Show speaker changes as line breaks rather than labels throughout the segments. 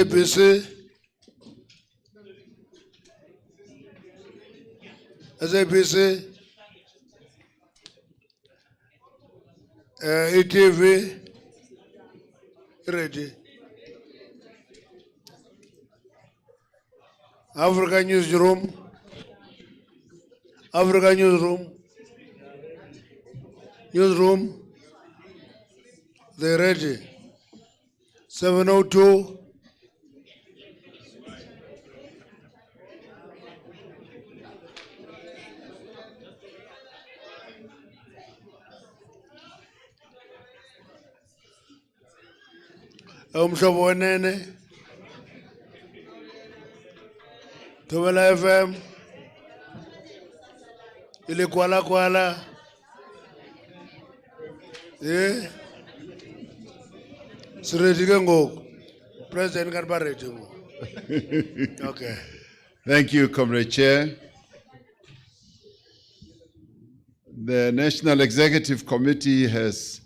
busy. As I busy. ETV ready. Africa Newsroom. Africa Newsroom. Newsroom. They're ready. 702. Umshobo wenene. Tobela FM. Ile kwala. Cyril, President Garbarete. Okay.
Thank you, Comrade Chair. The National Executive Committee has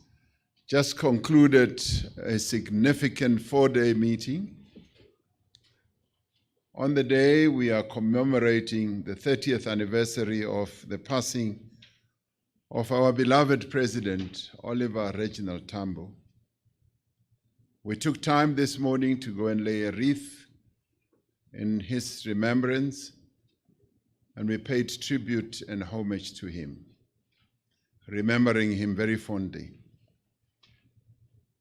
just concluded a significant 4-day meeting. On the day, we are commemorating the 30th anniversary of the passing of our beloved President, Oliver Reginald Tambo. We took time this morning to go and lay a wreath in his remembrance, and we paid tribute and homage to him, remembering him very fondly.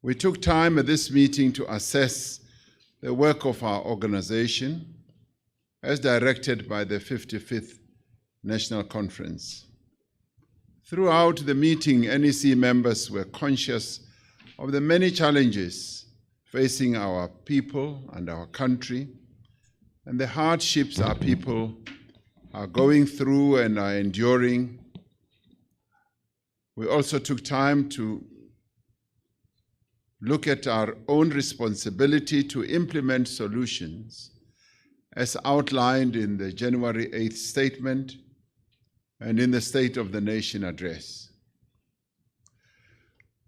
We took time at this meeting to assess the work of our organization as directed by the 55th National Conference. Throughout the meeting, NEC members were conscious of the many challenges facing our people and our country, and the hardships our people are going through and are enduring. We also took time to look at our own responsibility to implement solutions as outlined in the January 8th statement and in the State of the Nation address.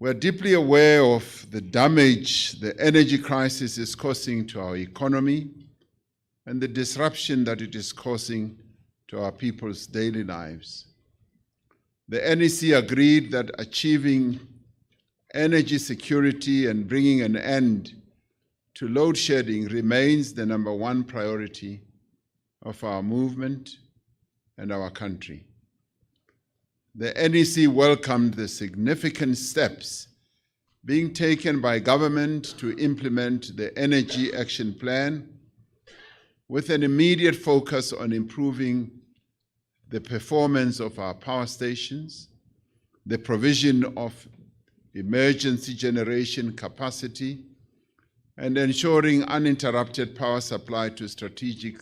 We're deeply aware of the damage the energy crisis is causing to our economy and the disruption that it is causing to our people's daily lives. The NEC agreed that achieving energy security and bringing an end to load shedding remains the #1 priority of our movement and our country. The NEC welcomed the significant steps being taken by government to implement the Energy Action Plan with an immediate focus on improving the performance of our power stations, the provision of emergency generation capacity, and ensuring uninterrupted power supply to strategic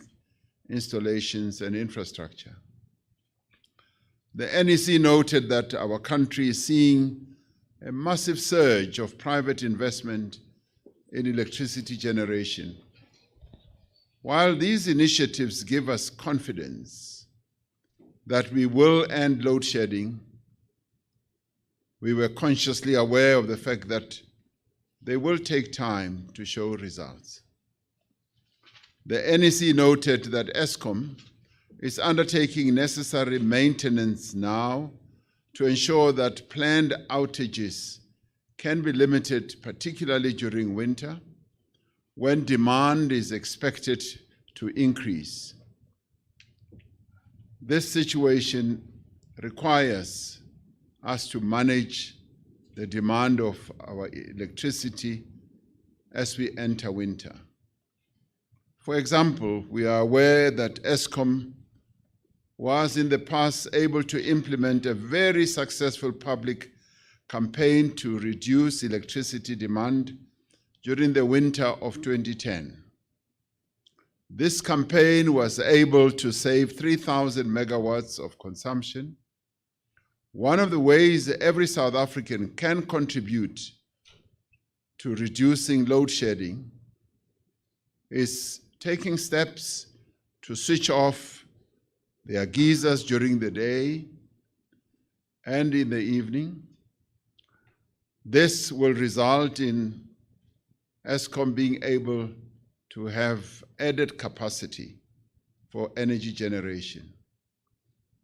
installations and infrastructure. The NEC noted that our country is seeing a massive surge of private investment in electricity generation. While these initiatives give us confidence that we will end load shedding, we were consciously aware of the fact that they will take time to show results. The NEC noted that Eskom is undertaking necessary maintenance now to ensure that planned outages can be limited, particularly during winter, when demand is expected to increase. This situation requires us to manage the demand of our electricity as we enter winter. For example, we are aware that Eskom was in the past able to implement a very successful public campaign to reduce electricity demand during the winter of 2010. This campaign was able to save 3,000 megawatts of consumption. One of the ways every South African can contribute to reducing load shedding is taking steps to switch off their geysers during the day and in the evening. This will result in Eskom being able to have added capacity for energy generation.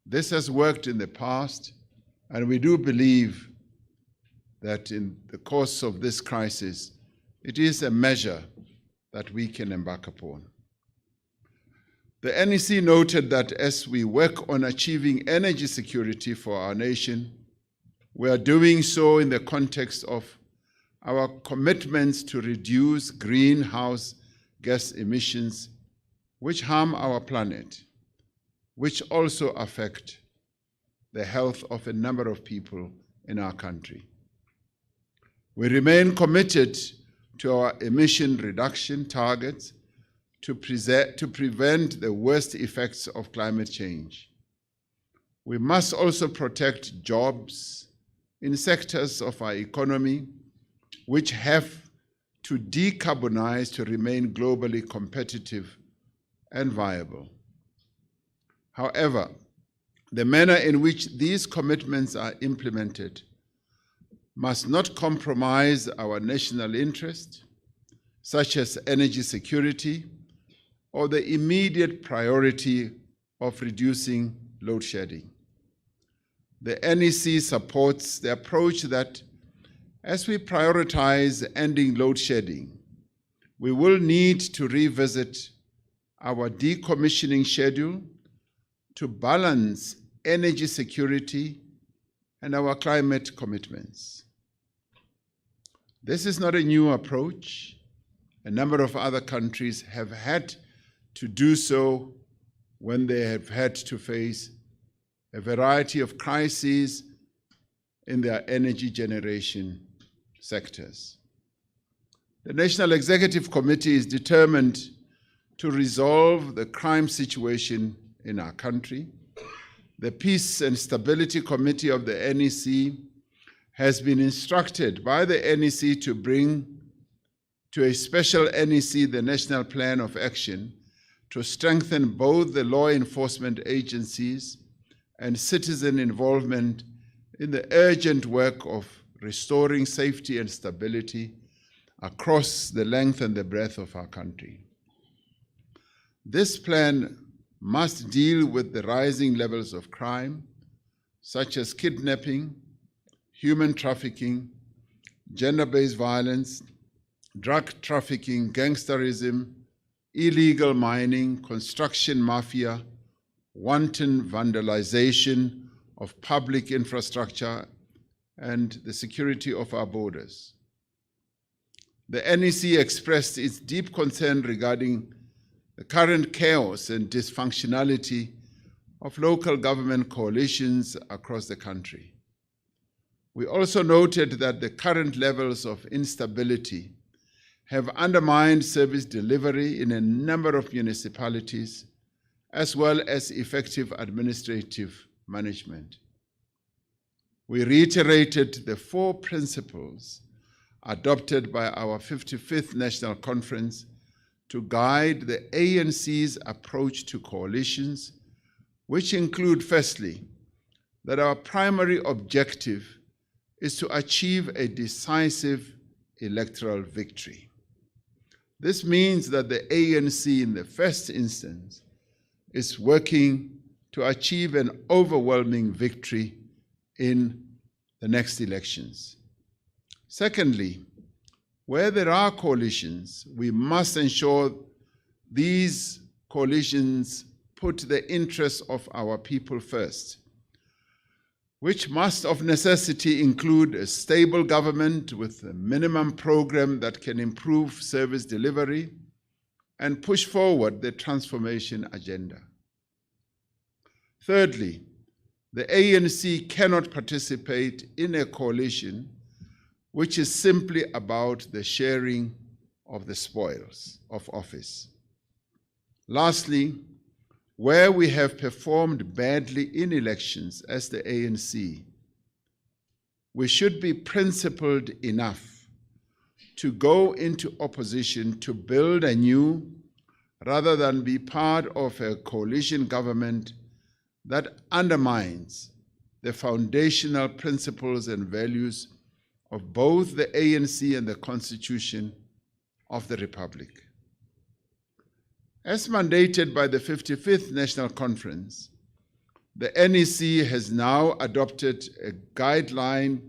This has worked in the past, and we do believe that in the course of this crisis, it is a measure that we can embark upon. The NEC noted that as we work on achieving energy security for our nation, we are doing so in the context of our commitments to reduce greenhouse gas emissions, which harm our planet, which also affect the health of a number of people in our country. We remain committed to our emission reduction targets to prevent the worst effects of climate change. We must also protect jobs in sectors of our economy which have to decarbonize to remain globally competitive and viable. However, the manner in which these commitments are implemented must not compromise our national interest, such as energy security, or the immediate priority of reducing load shedding. The NEC supports the approach that as we prioritize ending load shedding, we will need to revisit our decommissioning schedule to balance energy security and our climate commitments. This is not a new approach. A number of other countries have had to do so when they have had to face a variety of crises in their energy generation sectors. The National Executive Committee is determined to resolve the crime situation in our country. The Peace and Stability Committee of the NEC has been instructed by the NEC to bring to a special NEC the National Plan of Action to strengthen both the law enforcement agencies and citizen involvement in the urgent work of restoring safety and stability across the length and the breadth of our country. This plan must deal with the rising levels of crime, such as kidnapping, human trafficking, gender-based violence, drug trafficking, gangsterism, illegal mining, construction mafia, wanton vandalization of public infrastructure, and the security of our borders. The NEC expressed its deep concern regarding the current chaos and dysfunctionality of local government coalitions across the country. We also noted that the current levels of instability have undermined service delivery in a number of municipalities, as well as effective administrative management. We reiterated the 4 principles adopted by our 55th National Conference to guide the ANC's approach to coalitions, which include, firstly, that our primary objective is to achieve a decisive electoral victory. This means that the ANC, in the first instance, is working to achieve an overwhelming victory in the next elections. Secondly, where there are coalitions, we must ensure these coalitions put the interests of our people first, which must of necessity include a stable government with a minimum program that can improve service delivery and push forward the transformation agenda. Thirdly, the ANC cannot participate in a coalition which is simply about the sharing of the spoils of office. Lastly, where we have performed badly in elections as the ANC, we should be principled enough to go into opposition to build anew rather than be part of a coalition government that undermines the foundational principles and values of both the ANC and the Constitution of the Republic. As mandated by the 55th National Conference, the NEC has now adopted a guideline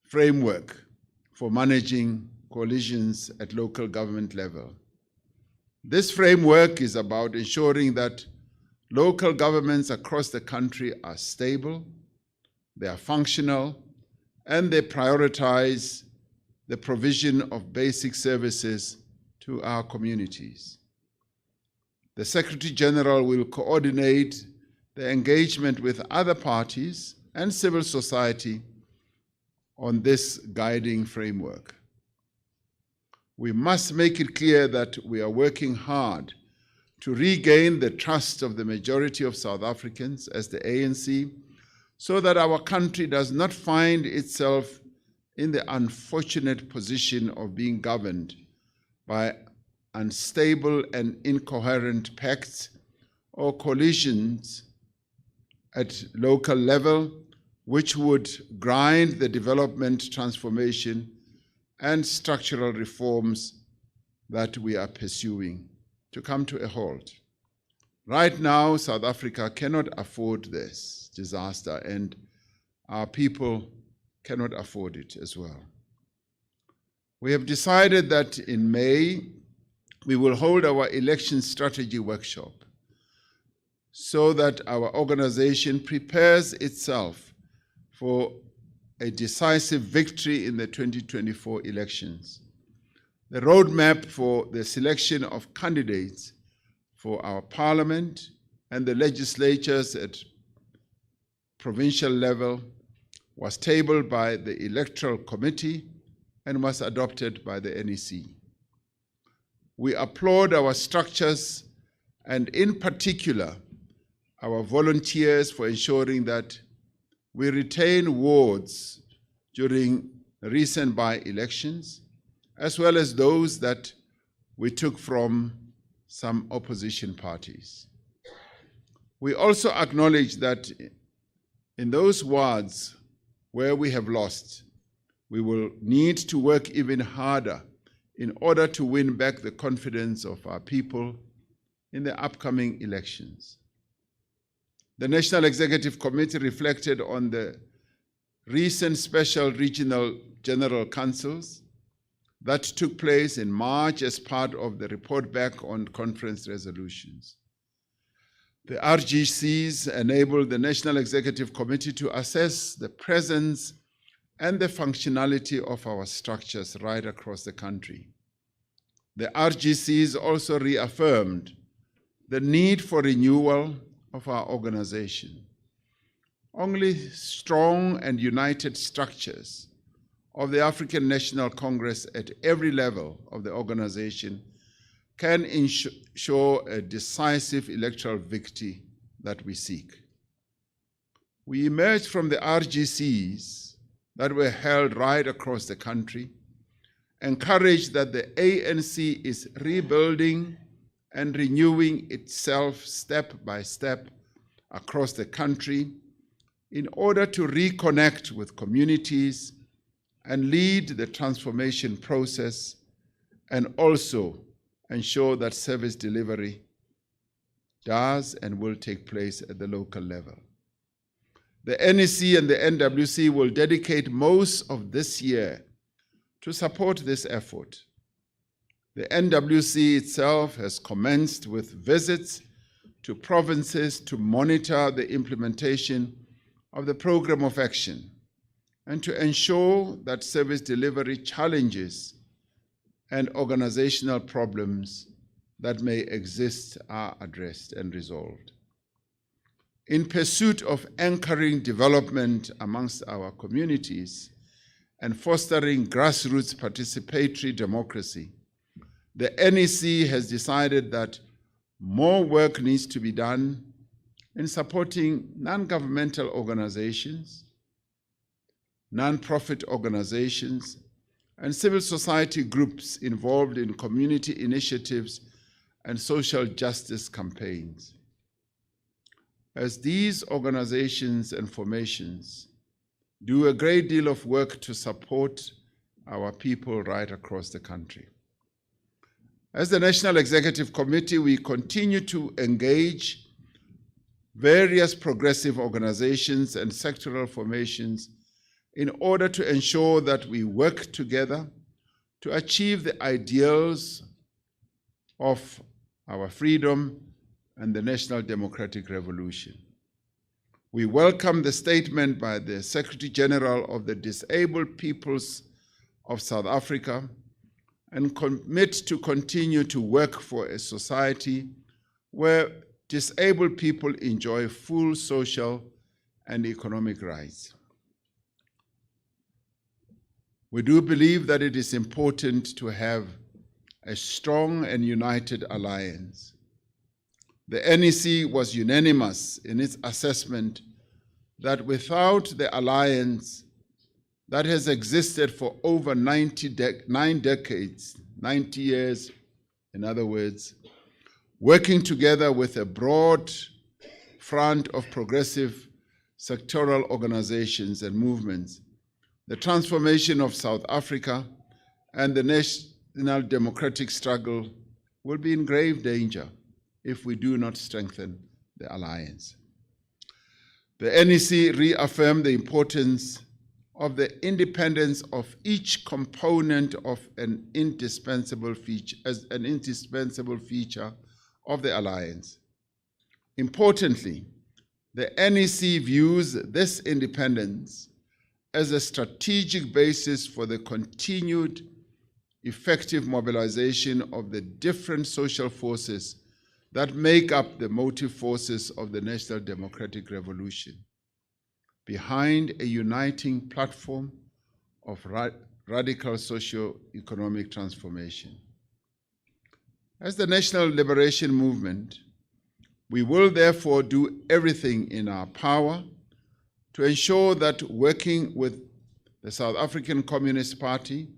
framework for managing coalitions at local government level. This framework is about ensuring that local governments across the country are stable, they are functional, and they prioritize the provision of basic services to our communities. The Secretary General will coordinate the engagement with other parties and civil society on this guiding framework. We must make it clear that we are working hard to regain the trust of the majority of South Africans as the ANC, so that our country does not find itself in the unfortunate position of being governed by unstable and incoherent pacts or coalitions at local level, which would grind the development, transformation, and structural reforms that we are pursuing to come to a halt. Right now, South Africa cannot afford this disaster, and our people cannot afford it as well. We have decided that in May, we will hold our election strategy workshop so that our organization prepares itself for a decisive victory in the 2024 elections. The roadmap for the selection of candidates for our parliament and the legislatures at provincial level was tabled by the Electoral Committee and was adopted by the NEC. We applaud our structures and in particular our volunteers for ensuring that we retain wards during recent by-elections, as well as those that we took from some opposition parties. We also acknowledge that in those wards where we have lost, we will need to work even harder in order to win back the confidence of our people in the upcoming elections. The National Executive Committee reflected on the recent special regional general councils that took place in March as part of the report back on conference resolutions. The RGCs enabled the National Executive Committee to assess the presence and the functionality of our structures right across the country. The RGCs also reaffirmed the need for renewal of our organization. Only strong and united structures of the African National Congress at every level of the organization can ensure a decisive electoral victory that we seek. We emerged from the RGCs that were held right across the country, encouraged that the ANC is rebuilding and renewing itself step by step across the country in order to reconnect with communities and lead the transformation process, and also ensure that service delivery does and will take place at the local level. The NEC and the NWC will dedicate most of this year to support this effort. The NWC itself has commenced with visits to provinces to monitor the implementation of the program of action and to ensure that service delivery challenges and organizational problems that may exist are addressed and resolved. In pursuit of anchoring development amongst our communities and fostering grassroots participatory democracy, the NEC has decided that more work needs to be done in supporting non-governmental organizations, non-profit organizations, and civil society groups involved in community initiatives and social justice campaigns. As these organizations and formations do a great deal of work to support our people right across the country. As the National Executive Committee, we continue to engage various progressive organizations and sectoral formations in order to ensure that we work together to achieve the ideals of our freedom and the national democratic revolution. We welcome the statement by the Secretary General of the Disabled Peoples of South Africa and commit to continue to work for a society where disabled people enjoy full social and economic rights. We do believe that it is important to have a strong and united alliance. The NEC was unanimous in its assessment that without the alliance that has existed for over 9 decades, 90 years, in other words, working together with a broad front of progressive sectoral organizations and movements, the transformation of South Africa and the national democratic struggle will be in grave danger if we do not strengthen the alliance. The NEC reaffirmed the importance of the independence of each component of an indispensable feature of the alliance. Importantly, the NEC views this independence as a strategic basis for the continued effective mobilization of the different social forces that make up the motive forces of the national democratic revolution, behind a uniting platform of radical socio-economic transformation. As the National Liberation Movement, we will therefore do everything in our power to ensure that working with the South African Communist Party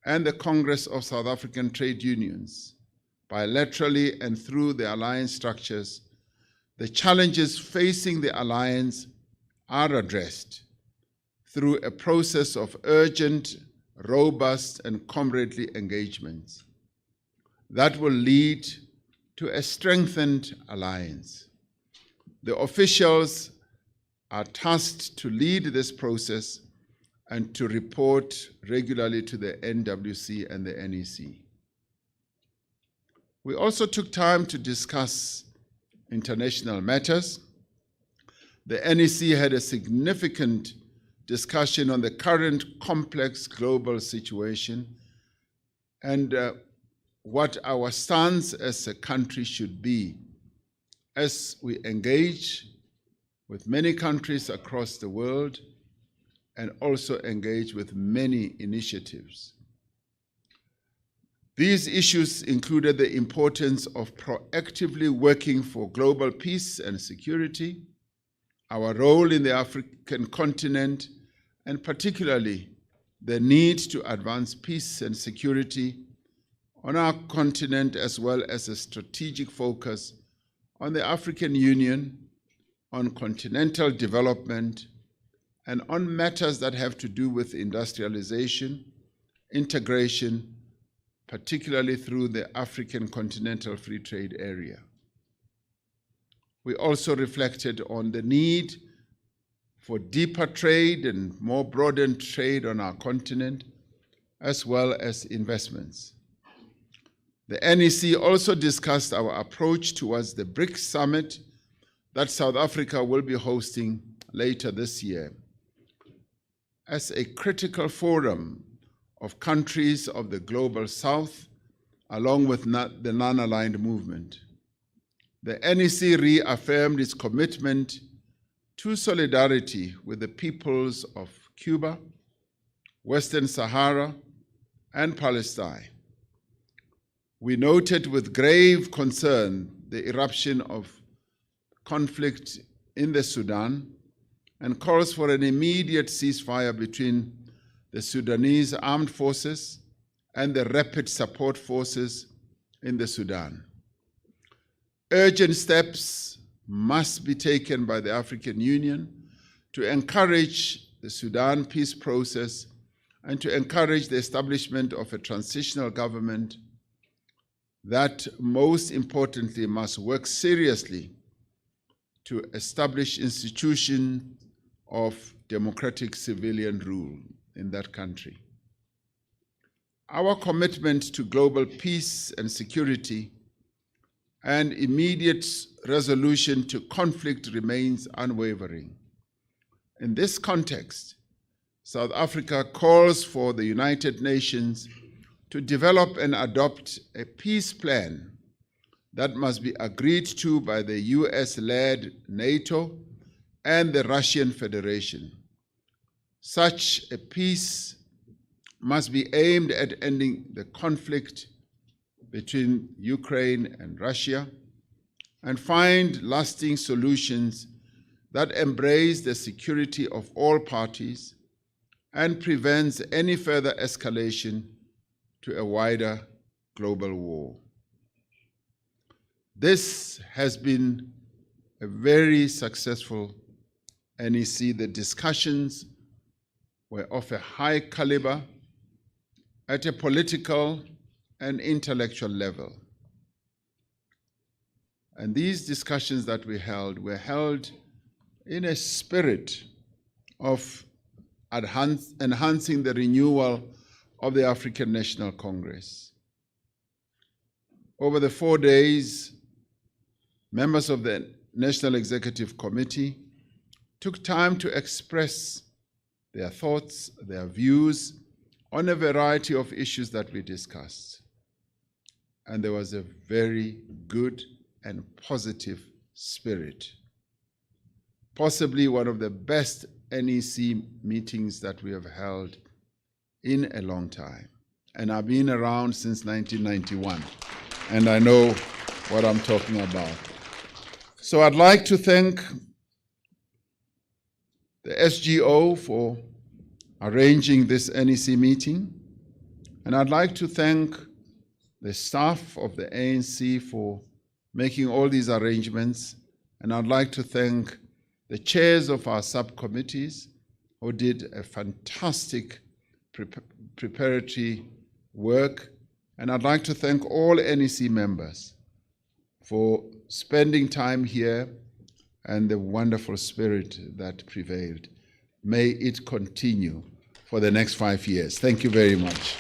and the Congress of South African Trade Unions, bilaterally and through the alliance structures, the challenges facing the alliance are addressed through a process of urgent, robust, and comradely engagements that will lead to a strengthened alliance. The officials are tasked to lead this process and to report regularly to the NWC and the NEC. We also took time to discuss international matters. The NEC had a significant discussion on the current complex global situation and what our stance as a country should be as we engage with many countries across the world and also engage with many initiatives. These issues included the importance of proactively working for global peace and security, our role in the African continent, and particularly the need to advance peace and security on our continent, as well as a strategic focus on the African Union, on continental development, and on matters that have to do with industrialization, integration, particularly through the African Continental Free Trade Area. We also reflected on the need for deeper trade and more broadened trade on our continent, as well as investments. The NEC also discussed our approach towards the BRICS Summit that South Africa will be hosting later this year as a critical forum of countries of the Global South, along with the non-aligned movement. The NEC reaffirmed its commitment to solidarity with the peoples of Cuba, Western Sahara, and Palestine. We noted with grave concern the eruption of conflict in the Sudan and calls for an immediate ceasefire between the Sudanese armed forces and the rapid support forces in the Sudan. Urgent steps must be taken by the African Union to encourage the Sudan peace process and to encourage the establishment of a transitional government that most importantly must work seriously to establish institutions of democratic civilian rule in that country. Our commitment to global peace and security and immediate resolution to conflict remains unwavering. In this context, South Africa calls for the United Nations to develop and adopt a peace plan that must be agreed to by the US-led NATO and the Russian Federation. Such a peace must be aimed at ending the conflict between Ukraine and Russia and find lasting solutions that embrace the security of all parties and prevents any further escalation to a wider global war. This has been a very successful NEC. The discussions were of a high caliber at a political and intellectual level. And these discussions that we held were held in a spirit of enhancing the renewal of the African National Congress. Over the 4 days, members of the National Executive Committee took time to express their thoughts, their views on a variety of issues that we discussed. And there was a very good and positive spirit. Possibly one of the best NEC meetings that we have held in a long time. And I've been around since 1991, and I know what I'm talking about. So I'd like to thank the SGO for arranging this NEC meeting, and I'd like to thank the staff of the ANC for making all these arrangements, and I'd like to thank the chairs of our subcommittees who did a fantastic preparatory work, and I'd like to thank all NEC members for spending time here and the wonderful spirit that prevailed. May it continue for the next 5 years. Thank you very much.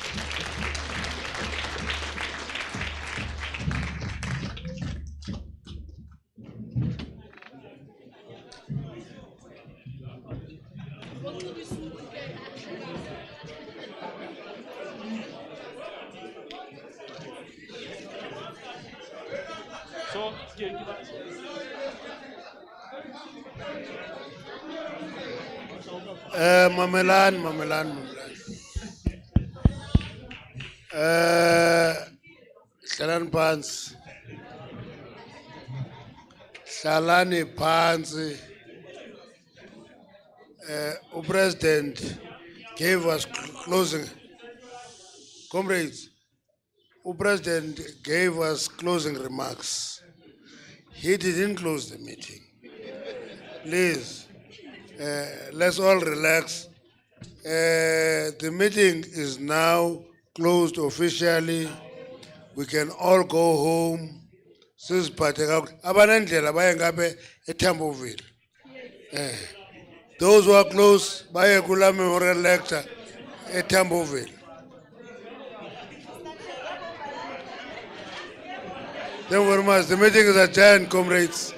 Mamelan. Hlalani phansi. Hlalani phansi. President gave us closing. Comrades, President gave us closing remarks. He didn't close the meeting. Please, let's all relax. The meeting is now closed officially. We can all go home. Those who are close, baye kula memorial lecture at Tamboville. Thank you very much. The meeting is adjourned, comrades.